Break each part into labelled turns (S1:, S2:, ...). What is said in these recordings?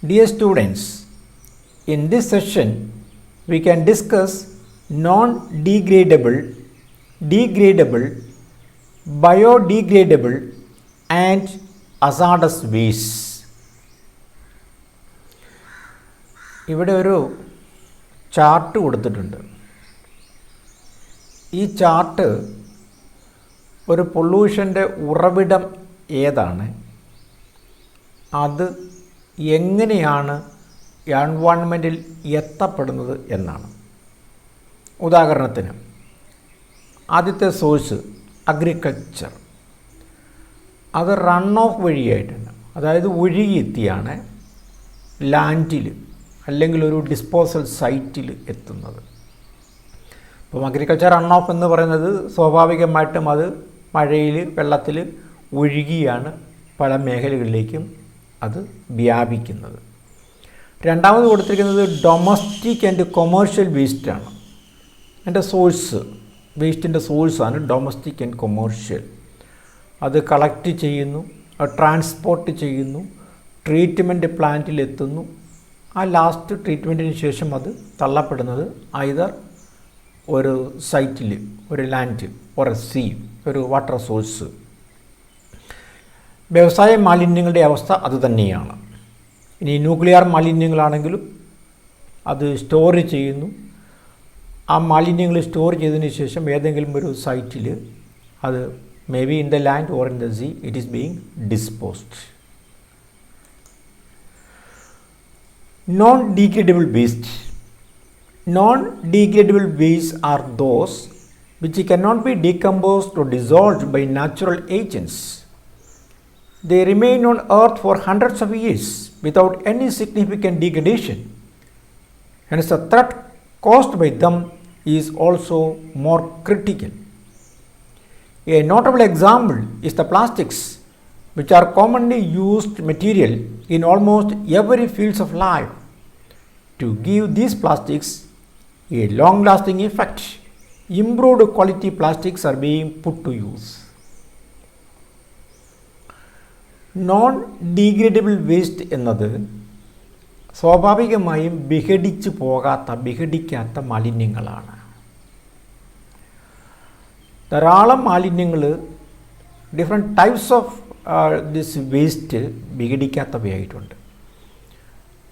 S1: Dear students, in this session we can discuss non-degradable, degradable, biodegradable and hazardous waste. ഇവിടെ ഒരു chart കൊടുത്തിട്ടുണ്ട്. ഈ chart ഒരു പൊല്യൂഷൻ്റെ ഉറവിടം ഏതാണ്, അത് എങ്ങനെയാണ് എൻവയോൺമെൻറ്റിൽ എത്തപ്പെടുന്നത് എന്നാണ്. ഉദാഹരണത്തിന് ആദ്യത്തെ സോഴ്സ് അഗ്രികൾച്ചർ, അത് റൺ ഓഫ് വഴിയായിട്ടാണ്, അതായത് ഒഴുകിയെത്തിയാണ് ലാൻഡിൽ അല്ലെങ്കിൽ ഒരു ഡിസ്പോസൽ സൈറ്റിൽ എത്തുന്നത്. ഇപ്പം അഗ്രികൾച്ചർ റൺ ഓഫ് എന്ന് പറയുന്നത് സ്വാഭാവികമായിട്ടും അത് മഴയിൽ വെള്ളത്തിൽ ഒഴുകിയാണ് പല മേഖലകളിലേക്കും അത് വ്യാപിക്കുന്നത്. രണ്ടാമത് കൊടുത്തിരിക്കുന്നത് ഡൊമസ്റ്റിക് ആൻഡ് കൊമേഴ്ഷ്യൽ വേസ്റ്റാണ്. അതിൻ്റെ സോഴ്സ്, വേസ്റ്റിൻ്റെ സോഴ്സാണ് ഡൊമസ്റ്റിക് ആൻഡ് കൊമേഴ്ഷ്യൽ. അത് കളക്ട് ചെയ്യുന്നു, ട്രാൻസ്പോർട്ട് ചെയ്യുന്നു, ട്രീറ്റ്മെൻറ്റ് പ്ലാന്റിലെത്തുന്നു. ആ ലാസ്റ്റ് ട്രീറ്റ്മെൻറ്റിന് ശേഷം അത് തള്ളപ്പെടുന്നത് ഐദർ ഒരു സൈറ്റിൽ, ഒരു ലാൻഡ്, ഒരു സീ, ഒരു വാട്ടർ സോഴ്സ്. വ്യവസായ മാലിന്യങ്ങളുടെ അവസ്ഥ അതുതന്നെയാണ്. ഇനി ന്യൂക്ലിയർ മാലിന്യങ്ങളാണെങ്കിലും അത് സ്റ്റോർ ചെയ്യുന്നു. ആ മാലിന്യങ്ങൾ സ്റ്റോർ ചെയ്തതിന് ശേഷം ഏതെങ്കിലും ഒരു സൈറ്റിൽ അത് may be in the land or in the sea it is being disposed. Non-degradable waste. Non-degradable wastes are those which cannot be decomposed or dissolved by natural agents. They remain on earth for hundreds of years without any significant degradation. Hence the threat caused by them is also more critical. A notable example is the plastics, which are commonly used material in almost every field of life. To give these plastics a long-lasting effect, improved quality plastics are being put to use. Non-degradable waste എന്നത് സ്വാഭാവികമായും വിഘടിക്കാത്ത മാലിന്യങ്ങളാണ്. ധാരാളം മാലിന്യങ്ങൾ, different types of this waste വിഘടിക്കാത്തവയായിട്ടുണ്ട്.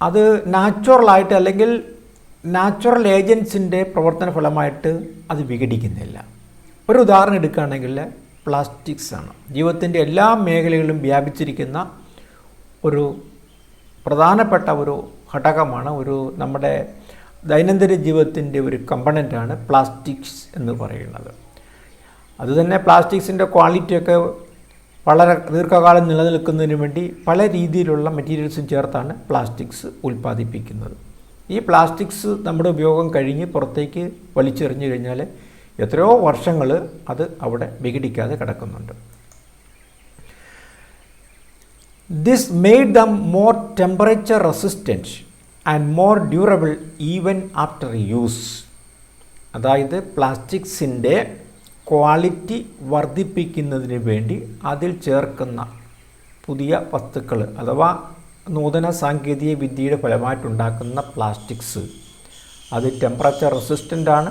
S1: അത് നാച്ചുറലായിട്ട് അല്ലെങ്കിൽ natural ഏജൻസിൻ്റെ പ്രവർത്തന ഫലമായിട്ട് അത് വിഘടിക്കുന്നില്ല. ഒരു ഉദാഹരണം എടുക്കുകയാണെങ്കിൽ പ്ലാസ്റ്റിക്സ് ആണ്. ജീവിതത്തിൻ്റെ എല്ലാ മേഖലകളിലും വ്യാപിച്ചിരിക്കുന്ന ഒരു പ്രധാനപ്പെട്ട ഒരു ഘടകമാണ്, ഒരു നമ്മുടെ ദൈനംദിന ജീവിതത്തിൻ്റെ ഒരു കമ്പണൻ്റാണ് പ്ലാസ്റ്റിക്സ് എന്ന് പറയുന്നത്. അതുതന്നെ പ്ലാസ്റ്റിക്സിൻ്റെ ക്വാളിറ്റിയൊക്കെ വളരെ ദീർഘകാലം നിലനിൽക്കുന്നതിന് വേണ്ടി പല രീതിയിലുള്ള മെറ്റീരിയൽസും ചേർത്താണ് പ്ലാസ്റ്റിക്സ് ഉൽപ്പാദിപ്പിക്കുന്നത്. ഈ പ്ലാസ്റ്റിക്സ് നമ്മുടെ ഉപയോഗം കഴിഞ്ഞ് പുറത്തേക്ക് വലിച്ചെറിഞ്ഞു കഴിഞ്ഞാൽ എത്രയോ വർഷങ്ങൾ അത് അവിടെ വിഘടിക്കാതെ കിടക്കുന്നുണ്ട്. This made dum more temperature resistant and more durable even after use. അതായത് പ്ലാസ്റ്റിക്സിൻ്റെ ക്വാളിറ്റി വർദ്ധിപ്പിക്കുന്നതിന് വേണ്ടി അതിൽ ചേർക്കുന്ന പുതിയ വസ്തുക്കൾ അഥവാ നൂതന സാങ്കേതിക വിദ്യയുടെ ഫലമായിട്ടുണ്ടാക്കുന്ന പ്ലാസ്റ്റിക്സ് അത് ടെമ്പറേച്ചർ റെസിസ്റ്റൻ്റ് ആണ്,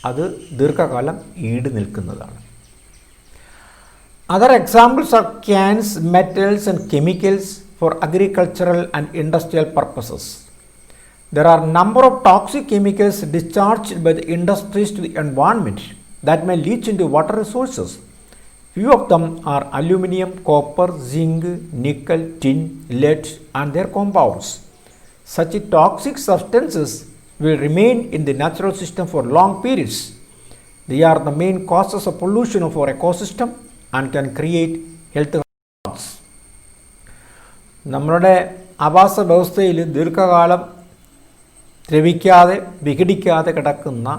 S1: അത് ദീർഘകാലം ഈട് നിൽക്കുന്നതാണ്. Other examples R cans, metals and chemicals for agricultural and industrial purposes. There are number of toxic chemicals discharged by the industries to the environment that may leach into water resources. Few of them are aluminum, copper, zinc, nickel, tin, lead and their compounds. Such toxic substances will remain in the natural system for long periods. They are the main causes of pollution of our ecosystem and can create health hazards. നമ്മളുടെ ആവാസ വ്യവസ്ഥയിൽ ദീർഘകാലം ദ്രവിക്കാതെ വിഘടിക്കാതെ കിടക്കുന്ന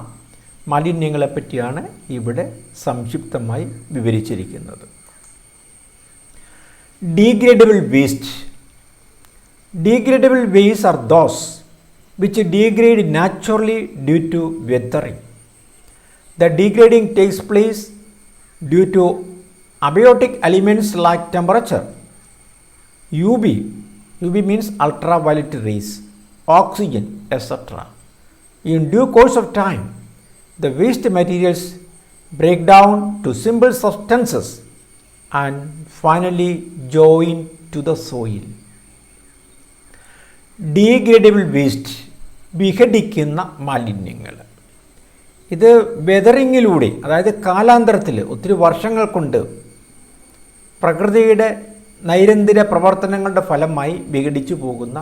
S1: മാലിന്യങ്ങളെപ്പറ്റിയാണ് ഇവിടെ സംക്ഷിപ്തമായി വിവരിച്ചിരിക്കുന്നത്. Degradable waste. Degradable wastes are those which degrade naturally due to weathering. The degrading takes place due to abiotic elements like temperature, UV, UV means ultraviolet rays, oxygen, etc. In due course of time, the waste materials break down to simple substances and finally join to the soil. Degradable waste, വിഘടിക്കുന്ന മാലിന്യങ്ങൾ. ഇത് വെതറിങ്ങിലൂടെ, അതായത് കാലാന്തരത്തിൽ ഒത്തിരി വർഷങ്ങൾ കൊണ്ട് പ്രകൃതിയുടെ നൈരന്തര്യ പ്രവർത്തനങ്ങളുടെ ഫലമായി വിഘടിച്ചു പോകുന്ന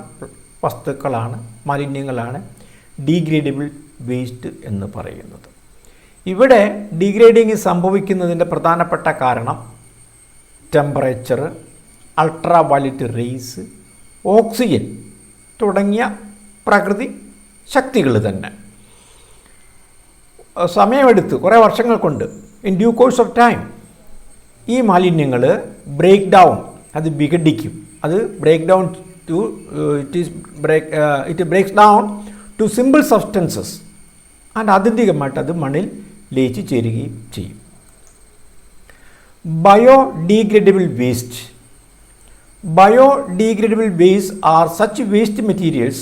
S1: വസ്തുക്കളാണ്, മാലിന്യങ്ങളാണ് ഡീഗ്രേഡബിൾ വേസ്റ്റ് എന്ന് പറയുന്നത്. ഇവിടെ ഡീഗ്രേഡിങ് സംഭവിക്കുന്നതിൻ്റെ പ്രധാനപ്പെട്ട കാരണം ടെമ്പറേച്ചർ, അൾട്രാവയലറ്റ് റേസ്, ഓക്സിജൻ തുടങ്ങിയ പ്രകൃതി ശക്തികൾ തന്നെ. സമയമെടുത്ത് കുറേ വർഷങ്ങൾ കൊണ്ട്, in due course of time, ഈ മാലിന്യങ്ങൾ ബ്രേക്ക് ഡൗൺ, അത് വിഘടിക്കും. അത് break down to it breaks down to simple substances and ആത്യന്തികമായിട്ട് അത് മണ്ണിൽ ലയിച്ച് ചേരുകയും ചെയ്യും. Biodegradable waste. Biodegradable wastes are such waste materials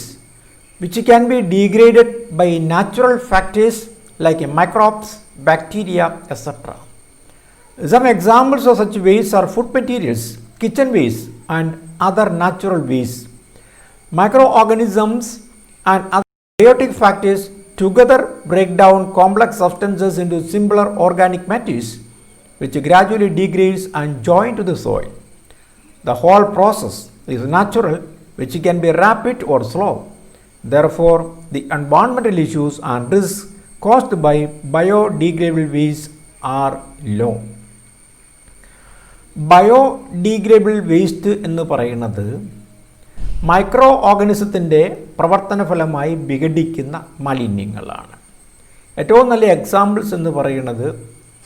S1: which can be degraded by natural factors like microbes, bacteria, etc. Some examples of such wastes are food materials, kitchen waste, and other natural wastes. Microorganisms and other biotic factors together break down complex substances into simpler organic matters, which gradually degrades and join to the soil. The whole process is natural, which can be rapid or slow. Therefore, the environmental issues and risks caused by biodegradable waste are low. Biodegradable waste എന്ന് പറയുന്നത് micro ഓർഗാനിസത്തിൻ്റെ പ്രവർത്തന ഫലമായി വിഘടിക്കുന്ന മാലിന്യങ്ങളാണ്. ഏറ്റവും നല്ല examples എന്ന് പറയുന്നത്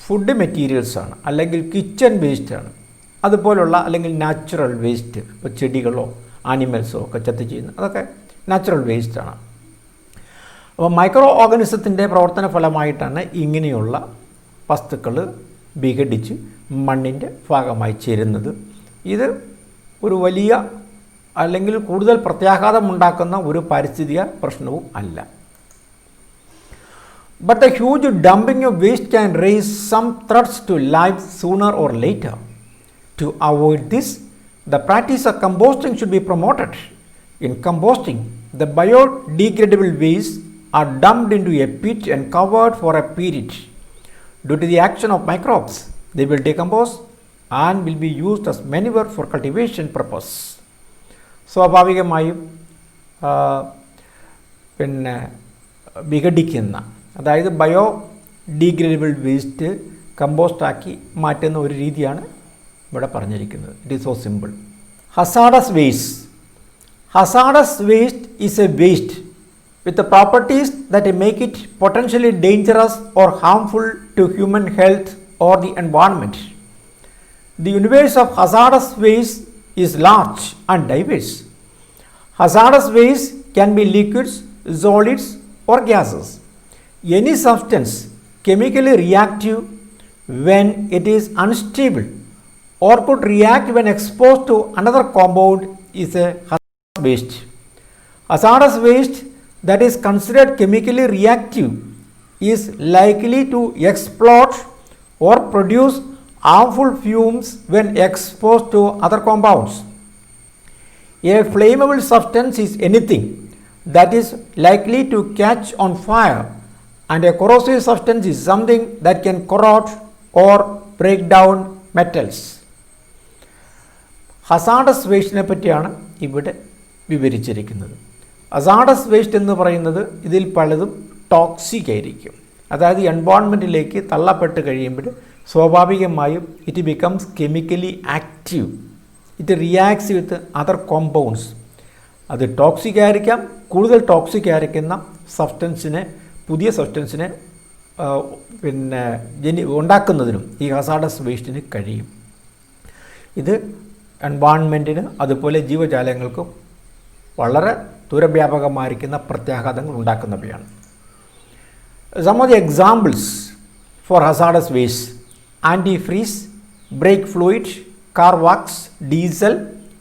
S1: food മെറ്റീരിയൽസാണ്, അല്ലെങ്കിൽ kitchen വേസ്റ്റാണ്. അതുപോലുള്ള അല്ലെങ്കിൽ നാച്ചുറൽ വേസ്റ്റ്, ഇപ്പോൾ ചെടികളോ ആനിമൽസോ ഒക്കെ ചത്ത് ചെയ്യുന്ന, അതൊക്കെ നാച്ചുറൽ വേസ്റ്റാണ്. അപ്പോൾ മൈക്രോ ഓർഗാനിസത്തിൻ്റെ പ്രവർത്തന ഫലമായിട്ടാണ് ഇങ്ങനെയുള്ള വസ്തുക്കൾ വിഘടിച്ച് മണ്ണിൻ്റെ ഭാഗമായി ചേരുന്നത്. ഇത് ഒരു വലിയ അല്ലെങ്കിൽ കൂടുതൽ പ്രത്യാഘാതമുണ്ടാക്കുന്ന ഒരു പാരിസ്ഥിതിക പ്രശ്നവും അല്ല. But the huge dumping of waste can raise some threats to life sooner or later. To avoid this, the practice of composting should be promoted. In composting, the biodegradable wastes are dumped into a pit and covered for a period. Due to the action of microbes, they will decompose and will be used as manure for cultivation purpose. സ്വാഭാവികമായും വിഘടിക്കുന്ന, അതായത് biodegradable waste കമ്പോസ്റ്റാക്കി മാറ്റുന്ന ഒരു രീതിയാണ് ഇവിടെ പറഞ്ഞിരിക്കുന്നത്. It is so simple. Hazardous waste. Hazardous waste is A waste with the properties that make it potentially dangerous or harmful to human health or the environment. The universe of hazardous waste is large and diverse. Hazardous waste can be liquids, solids, or gases. Any substance chemically reactive when it is unstable or could react when exposed to another compound is a hazardous waste. Hazardous waste that is considered chemically reactive is likely to explode or produce harmful fumes when exposed to other compounds. A flammable substance is anything that is likely to catch on fire, and a corrosive substance is something that can corrode or break down metals. Hazardous വേസ്റ്റിനെ പറ്റിയാണ് ഇവിടെ വിവരിച്ചിരിക്കുന്നത്. Hazardous waste എന്ന് പറയുന്നത് ഇതിൽ പലതും toxic ആയിരിക്കും. അതായത് എൻവയോൺമെൻറ്റിലേക്ക് തള്ളപ്പെട്ട് കഴിയുമ്പോൾ സ്വാഭാവികമായും it becomes chemically active. It reacts with other compounds. അത് ടോക്സിക് ആയിരിക്കാം. കൂടുതൽ ടോക്സിക് ആയിരിക്കുന്ന സബ്സ്റ്റൻസിനെ, പുതിയ സബ്സ്റ്റൻസിനെ ഉണ്ടാക്കുന്നതിനും ഈ ഹസാഡസ് വേസ്റ്റിന് കഴിയും. ഇത് എൻവയോൺമെൻറ്റിന് അതുപോലെ ജീവജാലങ്ങൾക്കും വളരെ ദൂരവ്യാപകമായിരിക്കുന്ന പ്രത്യാഘാതങ്ങൾ ഉണ്ടാക്കുന്നവയാണ്. Some of the examples for hazardous waste: antifreeze, brake fluid, car wax, diesel,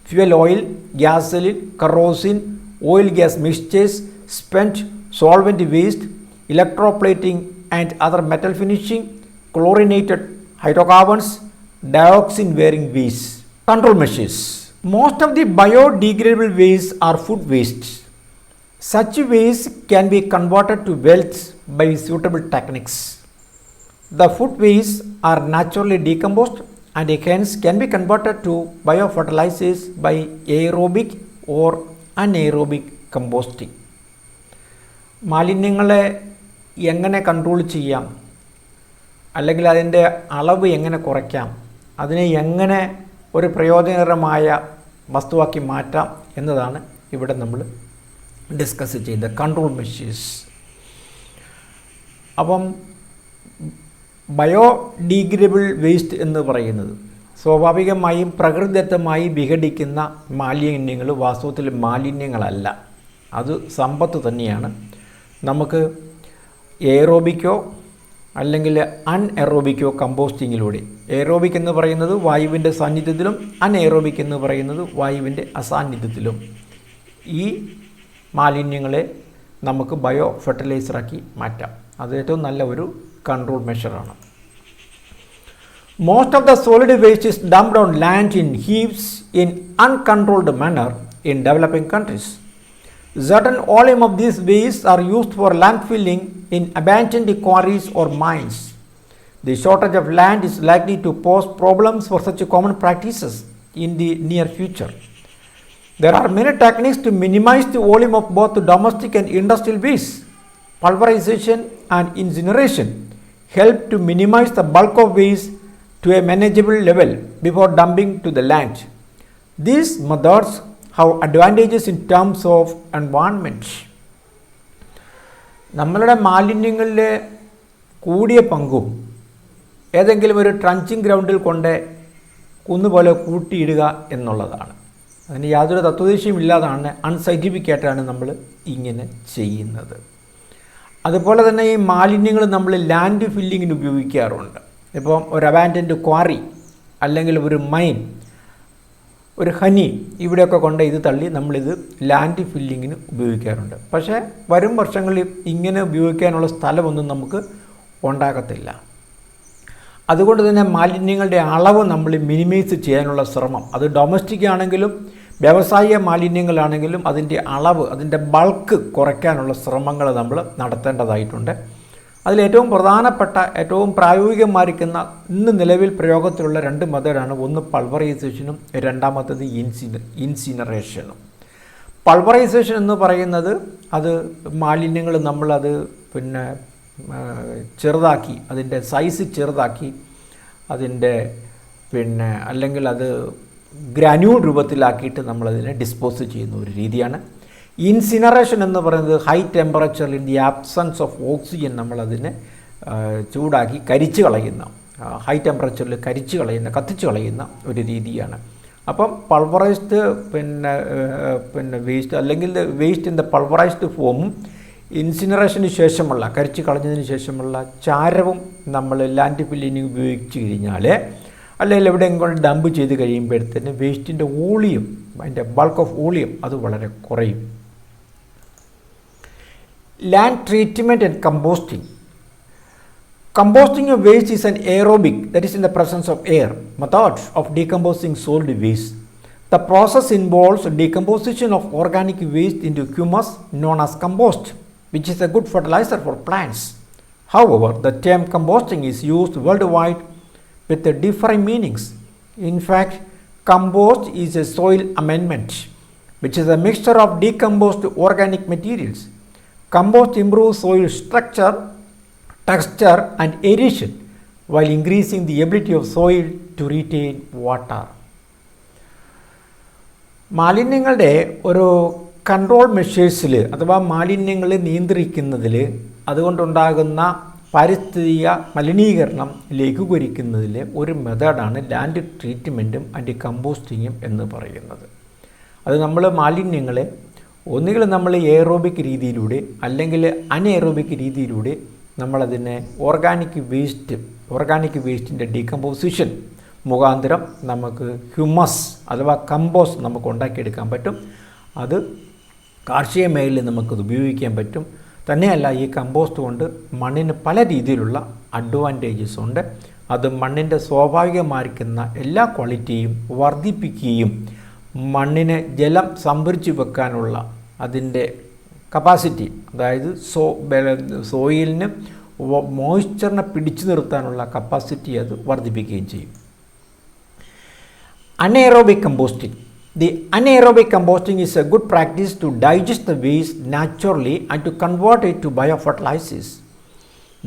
S1: fuel oil, gasoline, kerosene, oil gas mixtures, spent solvent waste, electroplating and other metal finishing, chlorinated hydrocarbons, dioxin bearing waste. Control measures. Most of the biodegradable wastes are food waste. Such waste can be converted to wealth by suitable techniques. The food wastes are naturally decomposed and hence can be converted to biofertilizers by aerobic or anaerobic composting. മാലിന്യങ്ങളെ എങ്ങനെ control ചെയ്യാം, അല്ലെങ്കിൽ അതിൻ്റെ അളവ് എങ്ങനെ കുറയ്ക്കാം, അതിനെ എങ്ങനെ ഒരു പ്രയോജനകരമായ വസ്തുവാക്കി മാറ്റാം എന്നതാണ് ഇവിടെ നമ്മൾ ഡിസ്കസ് ചെയ്ത കൺട്രോൾ മെഷേഴ്സ്. അപ്പം ബയോഡീഗ്രേഡബിൾ വേസ്റ്റ് എന്ന് പറയുന്നത് സ്വാഭാവികമായും പ്രകൃതിദത്തമായി വിഘടിക്കുന്ന മാലിന്യങ്ങൾ വാസ്തവത്തിൽ മാലിന്യങ്ങളല്ല, അത് സമ്പത്ത് തന്നെയാണ്. നമുക്ക് എയറോബിക്കോ അല്ലെങ്കിൽ അൺഎറോബിക്കോ കമ്പോസ്റ്റിങ്ങിലൂടെ, എയറോബിക് എന്ന് പറയുന്നത് വായുവിൻ്റെ സാന്നിധ്യത്തിലും അൺഎറോബിക് എന്ന് പറയുന്നത് വായുവിൻ്റെ അസാന്നിധ്യത്തിലും ഈ മാലിന്യങ്ങളെ നമുക്ക് ബയോ ഫെർട്ടിലൈസറാക്കി മാറ്റാം. അത് ഏറ്റവും നല്ല ഒരു കൺട്രോൾ മെഷറാണ്. Most of the solid waste is dumped on land in heaps in uncontrolled manner in developing countries. Certain volume of these wastes are used for landfilling in abandoned quarries or mines. The shortage of land is likely to pose problems for such common practices in the near future. There are many techniques to minimize the volume of both domestic and industrial waste. Pulverization and incineration help to minimize the bulk of waste to a manageable level before dumping to the land. These methods have advantages in terms of environment. നമ്മളുടെ മാലിന്യങ്ങളിലെ കൂടിയ പങ്കും ഏതെങ്കിലും ഒരു trenching ഗ്രൗണ്ടിൽ കൊണ്ട് കുന്നുപോലെ കൂട്ടിയിടുക എന്നുള്ളതാണ്. അതിന് യാതൊരു തത്വദേശീയം ഇല്ലാതാണ്, അൺസൈന്റിഫിക്കായിട്ടാണ് നമ്മൾ ഇങ്ങനെ ചെയ്യുന്നത്. അതുപോലെ തന്നെ ഈ മാലിന്യങ്ങൾ നമ്മൾ ലാൻഡ് ഫില്ലിങ്ങിന് ഉപയോഗിക്കാറുണ്ട്. ഇപ്പം ഒരു അബാൻഡൻഡ് ക്വാറി അല്ലെങ്കിൽ ഒരു മൈൻ, ഒരു ഹനി, ഇവിടെയൊക്കെ കൊണ്ട് ഇത് തള്ളി നമ്മളിത് ലാൻഡ് ഫില്ലിങ്ങിന് ഉപയോഗിക്കാറുണ്ട്. പക്ഷേ വരും വർഷങ്ങളിൽ ഇങ്ങനെ ഉപയോഗിക്കാനുള്ള സ്ഥലമൊന്നും നമുക്ക് ഉണ്ടാകത്തില്ല. അതുകൊണ്ട് തന്നെ മാലിന്യങ്ങളുടെ അളവ് നമ്മൾ മിനിമൈസ് ചെയ്യാനുള്ള ശ്രമം, അത് ഡൊമസ്റ്റിക് ആണെങ്കിലും വ്യാവസായിക മാലിന്യങ്ങളാണെങ്കിലും അതിൻ്റെ അളവ്, അതിൻ്റെ ബൾക്ക് കുറയ്ക്കാനുള്ള ശ്രമങ്ങൾ നമ്മൾ നടത്തേണ്ടതായിട്ടുണ്ട്. അതിലേറ്റവും പ്രധാനപ്പെട്ട, ഏറ്റവും പ്രായോഗികമായിരിക്കുന്ന ഇന്ന് നിലവിൽ പ്രയോഗത്തിലുള്ള രണ്ട് മെത്തേഡാണ്. ഒന്ന് പൾവറൈസേഷനും രണ്ടാമത്തേത് ഇൻസിനറേഷനും. പൾവറൈസേഷൻ എന്ന് പറയുന്നത് അത് മാലിന്യങ്ങൾ നമ്മളത് ചെറുതാക്കി, അതിൻ്റെ സൈസ് ചെറുതാക്കി, അതിൻ്റെ അല്ലെങ്കിൽ അത് ഗ്രാന്യൂൾ രൂപത്തിലാക്കിയിട്ട് നമ്മളതിനെ ഡിസ്പോസ് ചെയ്യുന്ന ഒരു രീതിയാണ്. ഇൻസിനറേഷൻ എന്ന് പറയുന്നത് ഹൈ ടെമ്പറേച്ചറിൽ in the absence of oxygen നമ്മളതിനെ ചൂടാക്കി കരിച്ച് കളയുന്ന, ഹൈ ടെമ്പറേച്ചറിൽ കത്തിച്ച് കളയുന്ന ഒരു രീതിയാണ്. അപ്പം പൾവറൈസ്ഡ് വേസ്റ്റ് അല്ലെങ്കിൽ വേസ്റ്റ് ഇൻ ദ പൾവറൈസ്ഡ് ഫോമും ഇൻസിനറേഷന് ശേഷമുള്ള, കരിച്ച് കളഞ്ഞതിന് ശേഷമുള്ള ചാരവും നമ്മൾ ലാൻഡ് ഫില്ലിങ്ങിന് ഉപയോഗിച്ച് കഴിഞ്ഞാൽ, അല്ലെങ്കിൽ എവിടെയെങ്കിലും കൊണ്ട് ഡംപ് ചെയ്ത് കഴിയുമ്പോഴത്തേന് വേസ്റ്റിൻ്റെ വോളിയം, അതിൻ്റെ ബൾക്ക് ഓഫ് വോളിയം അത് വളരെ കുറയും. Land treatment and composting. Composting of waste is an aerobic, that is in the presence of air, method of decomposing solid waste. The process involves decomposition of organic waste into humus known as compost, which is a good fertilizer for plants. However, the term composting is used worldwide with differing meanings. In fact, compost is a soil amendment, which is a mixture of decomposed organic materials. Compost improves soil structure, texture and aeration while increasing the ability of soil to retain water. മാലിന്യങ്ങളുടെ ഒരു control മെഷേഴ്സിൽ അഥവാ മാലിന്യങ്ങളെ നിയന്ത്രിക്കുന്നതിൽ, അതുകൊണ്ടുണ്ടാകുന്ന പാരിസ്ഥിതിക മലിനീകരണം ലഘൂകരിക്കുന്നതിൽ ഒരു മെത്തേഡാണ് land ട്രീറ്റ്മെൻറ്റും and കമ്പോസ്റ്റിങ്ങും എന്ന് പറയുന്നത്. അത് നമ്മൾ മാലിന്യങ്ങളെ ഒന്നുകിൽ നമ്മൾ എയറോബിക് രീതിയിലൂടെ അല്ലെങ്കിൽ അൺഎയറോബിക് രീതിയിലൂടെ നമ്മളതിനെ ഓർഗാനിക് വേസ്റ്റിൻ്റെ ഡീകമ്പോസിഷൻ മുഖാന്തരം നമുക്ക് ഹ്യൂമസ് അഥവാ കമ്പോസ്റ്റ് നമുക്ക് ഉണ്ടാക്കിയെടുക്കാൻ പറ്റും. അത് കാർഷിക മേഖലയിൽ നമുക്കത് ഉപയോഗിക്കാൻ പറ്റും. തന്നെയല്ല, ഈ കമ്പോസ്റ്റ് കൊണ്ട് മണ്ണിന് പല രീതിയിലുള്ള അഡ്വാൻറ്റേജസ് ഉണ്ട്. അത് മണ്ണിൻ്റെ സ്വാഭാവികമായിരിക്കുന്ന എല്ലാ ക്വാളിറ്റിയും വർദ്ധിപ്പിക്കുകയും മണ്ണിന് ജലം സംഭരിച്ചു വെക്കാനുള്ള അതിൻ്റെ കപ്പാസിറ്റി, അതായത് സോയിലിന് മോയ്സ്ചറിനെ പിടിച്ചു നിർത്താനുള്ള കപ്പാസിറ്റി അത് വർദ്ധിപ്പിക്കുകയും ചെയ്യും. Anaerobic composting. The anaerobic composting is a good practice to digest the waste naturally and to convert it to biofertilizers.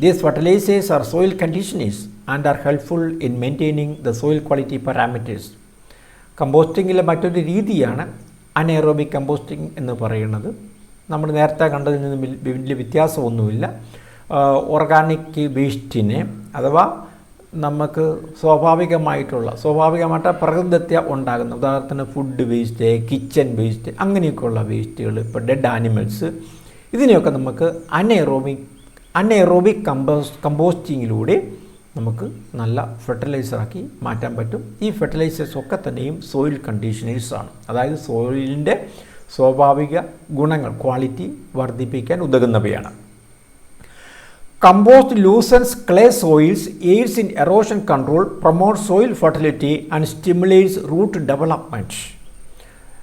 S1: These fertilizers are soil conditioners and are helpful in maintaining the soil quality parameters. കമ്പോസ്റ്റിങ്ങിലെ മറ്റൊരു രീതിയാണ് anaerobic composting എന്ന് പറയുന്നത്. നമ്മൾ നേരത്തെ കണ്ടതിൽ നിന്ന് വലിയ വ്യത്യാസമൊന്നുമില്ല. ഓർഗാനിക് വേസ്റ്റിനെ അഥവാ നമുക്ക് സ്വാഭാവികമായിട്ട് പ്രകൃതിദത്ത ഉണ്ടാകുന്ന, ഉദാഹരണത്തിന് ഫുഡ് വേസ്റ്റ്, കിച്ചൺ വേസ്റ്റ്, അങ്ങനെയൊക്കെയുള്ള വേസ്റ്റുകൾ, ഇപ്പോൾ ഡെഡ് ആനിമൽസ്, ഇതിനെയൊക്കെ നമുക്ക് അനേറോബിക് കമ്പോസ്റ്റിങ്ങിലൂടെ നമുക്ക് നല്ല ഫെർട്ടിലൈസറാക്കി മാറ്റാൻ പറ്റും. ഈ ഫെർട്ടിലൈസേഴ്സൊക്കെ തന്നെയും സോയിൽ കണ്ടീഷനേഴ്സാണ്. അതായത് സോയിലിൻ്റെ സ്വാഭാവിക ഗുണങ്ങൾ, ക്വാളിറ്റി വർദ്ധിപ്പിക്കാൻ ഉതകുന്നവയാണ്. Compost loosens clay soils, aids in erosion control, promotes soil fertility and stimulates root development.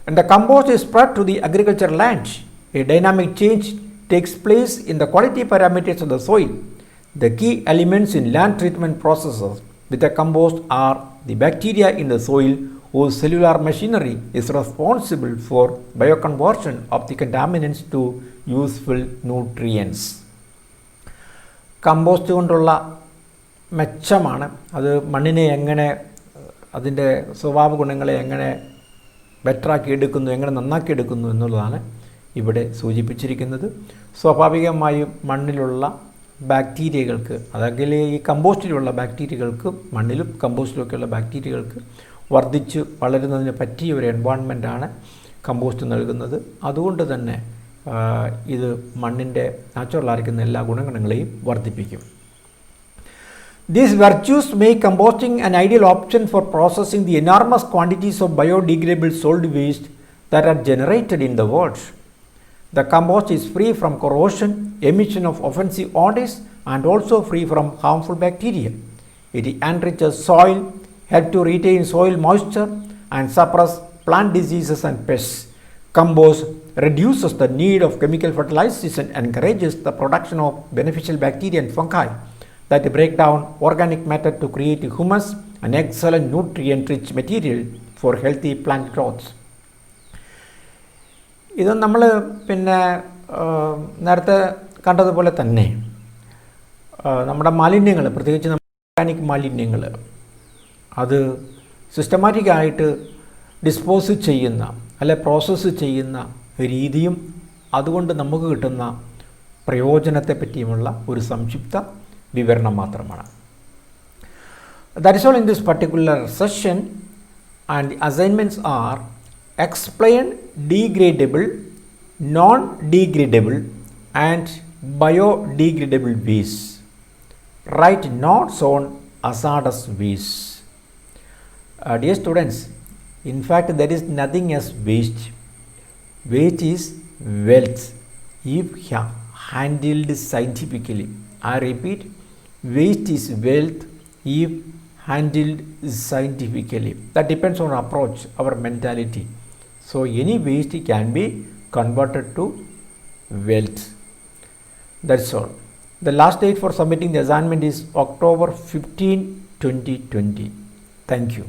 S1: And the compost is spread to the agricultural land. A dynamic change takes place in the quality parameters of the soil. The key elements in land treatment processes with the compost are the bacteria in the soil, whose cellular machinery is responsible for bioconversion of the contaminants to useful nutrients. Compost കൊണ്ടുള്ള മെച്ചമാണ് അത് മണ്ണിനെ എങ്ങനെ, അതിൻ്റെ സ്വഭാവ ഗുണങ്ങളെ എങ്ങനെ ബെറ്ററാക്കി എടുക്കുന്നു, എങ്ങനെ നന്നാക്കി എടുക്കുന്നു എന്നുള്ളതാണ് ഇവിടെ സൂചിപ്പിച്ചിരിക്കുന്നത്. സ്വാഭാവികമായും മണ്ണിലുള്ള ബാക്ടീരിയകൾക്ക്, അതെങ്കിൽ ഈ കമ്പോസ്റ്റിലുള്ള ബാക്ടീരിയകൾക്ക്, മണ്ണിലും കമ്പോസ്റ്റിലൊക്കെയുള്ള ബാക്ടീരിയകൾക്ക് വർദ്ധിച്ച് വളരുന്നതിന് പറ്റിയ ഒരു എൻവയോൺമെൻറ്റാണ് കമ്പോസ്റ്റ് നൽകുന്നത്. അതുകൊണ്ട് തന്നെ ഇത് മണ്ണിൻ്റെ നാച്ചുറലായിരിക്കുന്ന എല്ലാ ഗുണങ്ങളെയും വർദ്ധിപ്പിക്കും. These virtues make composting an ideal option for processing the enormous quantities of biodegradable solid waste that are generated in the world. The compost is free from corrosion, emission of offensive odors, and also free from harmful bacteria. It enriches soil, helps to retain soil moisture, and suppress plant diseases and pests. Compost reduces the need of chemical fertilizers and encourages the production of beneficial bacteria and fungi that break down organic matter to create humus, an excellent nutrient-rich material for healthy plant growth. ഇത് നമ്മൾ നേരത്തെ കണ്ടതുപോലെ തന്നെ നമ്മുടെ മാലിന്യങ്ങൾ, പ്രത്യേകിച്ച് organic മാലിന്യങ്ങൾ, അത് സിസ്റ്റമാറ്റിക്കായിട്ട് ഡിസ്പോസ് ചെയ്യുന്ന അല്ലെ പ്രോസസ്സ് ചെയ്യുന്ന രീതിയും അതുകൊണ്ട് നമുക്ക് കിട്ടുന്ന പ്രയോജനത്തെ പറ്റിയുമുള്ള ഒരു സംക്ഷിപ്ത വിവരണം മാത്രമാണ്. That is all in this particular session, and the assignments are: explain degradable, non-degradable and biodegradable waste. Write notes on hazardous waste. Dear students, in fact there is nothing as waste. Waste is wealth if handled scientifically. I repeat, waste is wealth if handled scientifically. That depends on our approach, our mentality. So any waste can be converted to wealth. That's all. The last date for submitting the assignment is October 15, 2020. Thank you.